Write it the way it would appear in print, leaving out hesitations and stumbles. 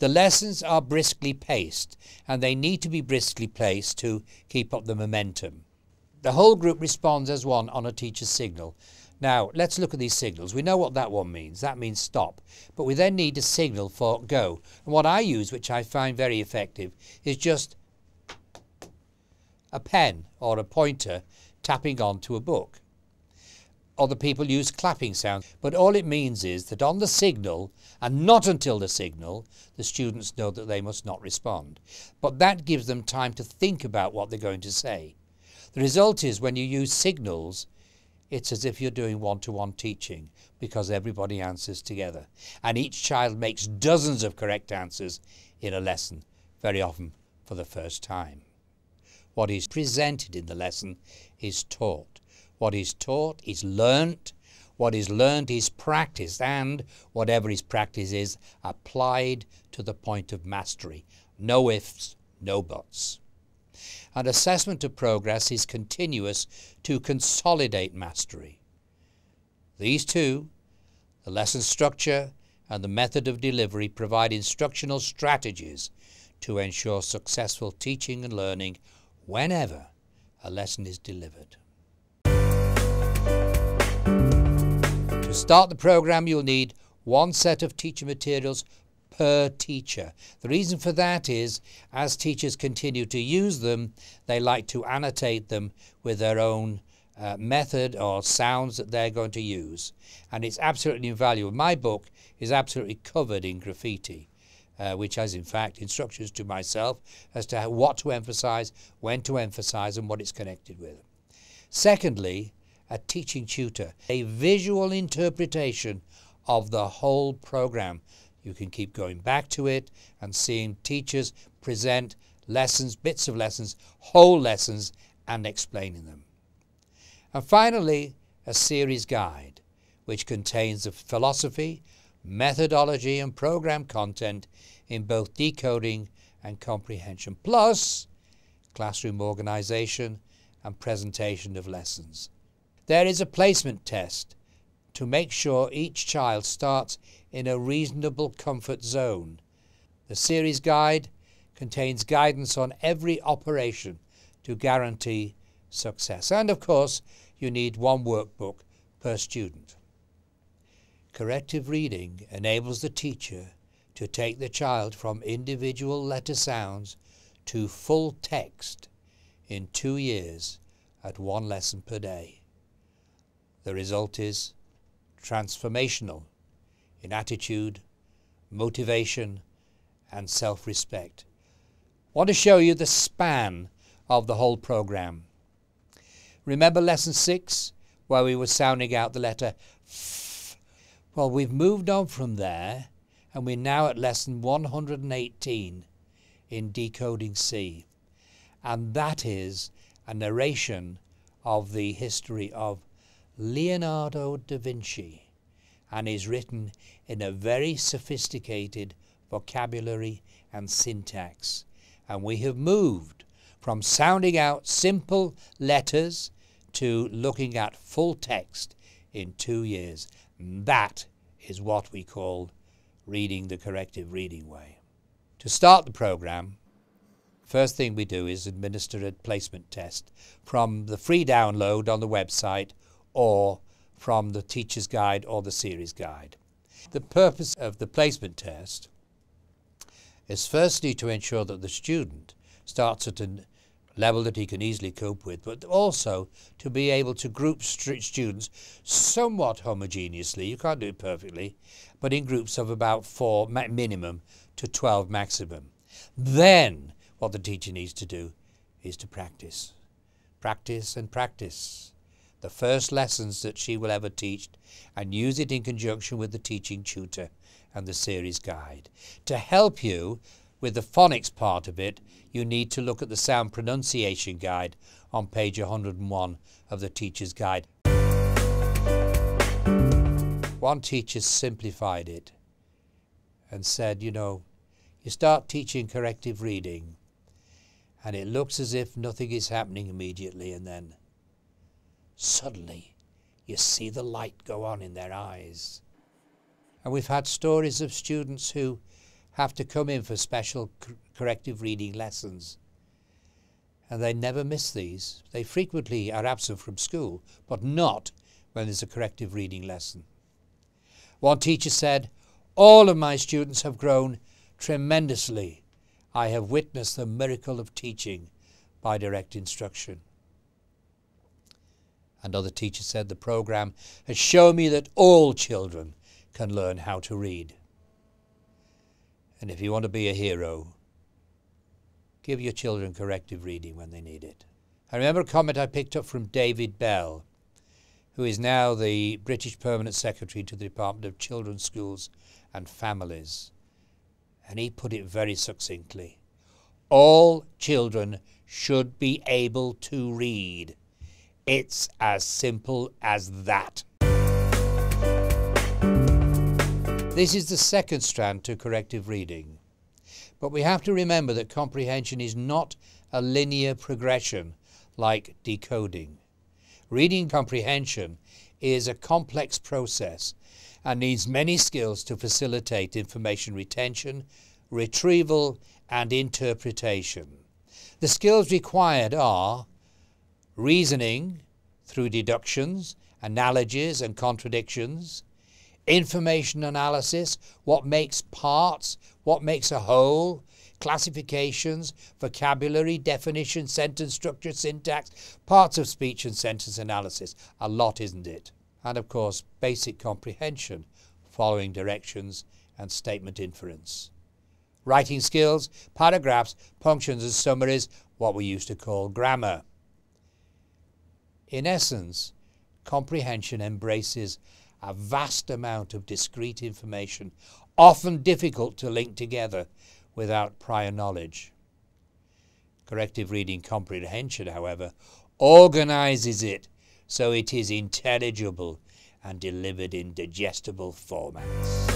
The lessons are briskly paced, and they need to be briskly paced to keep up the momentum. The whole group responds as one on a teacher's signal. Now, let's look at these signals. We know what that one means. That means stop. But we then need a signal for go. And what I use, which I find very effective, is just a pen or a pointer tapping onto a book. Other people use clapping sound, but all it means is that on the signal, and not until the signal, the students know that they must not respond. But that gives them time to think about what they're going to say. The result is when you use signals, it's as if you're doing one-to-one teaching, because everybody answers together. And each child makes dozens of correct answers in a lesson, very often for the first time. What is presented in the lesson is taught. What is taught is learnt. What is learnt is practiced, and whatever is practiced is applied to the point of mastery. No ifs, no buts. And assessment of progress is continuous to consolidate mastery. These two, the lesson structure and the method of delivery, provide instructional strategies to ensure successful teaching and learning whenever a lesson is delivered. To start the program, you'll need one set of teacher materials per teacher. The reason for that is, as teachers continue to use them, they like to annotate them with their own method or sounds that they're going to use. And it's absolutely invaluable. My book is absolutely covered in graffiti, which has in fact instructions to myself as to what to emphasize, when to emphasize, and what it's connected with. Secondly, a teaching tutor, a visual interpretation of the whole program. You can keep going back to it and seeing teachers present lessons, bits of lessons, whole lessons, and explaining them. And finally, a series guide, which contains the philosophy, methodology, and program content in both decoding and comprehension, plus classroom organization and presentation of lessons. There is a placement test to make sure each child starts in a reasonable comfort zone. The series guide contains guidance on every operation to guarantee success. And of course, you need one workbook per student. Corrective reading enables the teacher to take the child from individual letter sounds to full text in 2 years at 1 lesson per day. The result is transformational in attitude, motivation, and self-respect. I want to show you the span of the whole program. Remember lesson 6, where we were sounding out the letter F? Well, we've moved on from there, and we're now at lesson 118 in decoding C. And that is a narration of the history of Leonardo da Vinci, and is written in a very sophisticated vocabulary and syntax. And we have moved from sounding out simple letters to looking at full text in 2 years. That is what we call reading the corrective reading way. To start the program, first thing we do is administer a placement test from the free download on the website or from the teacher's guide or the series guide. The purpose of the placement test is firstly to ensure that the student starts at a level that he can easily cope with, but also to be able to group students somewhat homogeneously. You can't do it perfectly, but in groups of about 4 minimum to 12 maximum. Then what the teacher needs to do is to practice. Practice and practice the first lessons that she will ever teach, and use it in conjunction with the teaching tutor and the series guide. To help you with the phonics part of it, you need to look at the sound pronunciation guide on page 101 of the teacher's guide. One teacher simplified it and said, you know, you start teaching corrective reading and it looks as if nothing is happening immediately, and then suddenly you see the light go on in their eyes. And we've had stories of students who have to come in for special corrective reading lessons. And they never miss these. They frequently are absent from school, but not when there's a corrective reading lesson. One teacher said, "All of my students have grown tremendously. I have witnessed the miracle of teaching by direct instruction." Another teacher said, "The program has shown me that all children can learn how to read." And if you want to be a hero, give your children corrective reading when they need it. I remember a comment I picked up from David Bell, who is now the British Permanent Secretary to the Department of Children's Schools and Families. And he put it very succinctly. All children should be able to read. It's as simple as that. This is the second strand to corrective reading. But we have to remember that comprehension is not a linear progression like decoding. Reading comprehension is a complex process and needs many skills to facilitate information retention, retrieval, and interpretation. The skills required are reasoning through deductions, analogies and contradictions, information analysis, what makes parts, what makes a whole, classifications, vocabulary, definition, sentence structure, syntax, parts of speech and sentence analysis. A lot, isn't it? And of course, basic comprehension, following directions and statement inference. Writing skills, paragraphs, punctuations and summaries, what we used to call grammar. In essence, comprehension embraces a vast amount of discrete information, often difficult to link together without prior knowledge. Corrective reading comprehension, however, organizes it so it is intelligible and delivered in digestible formats.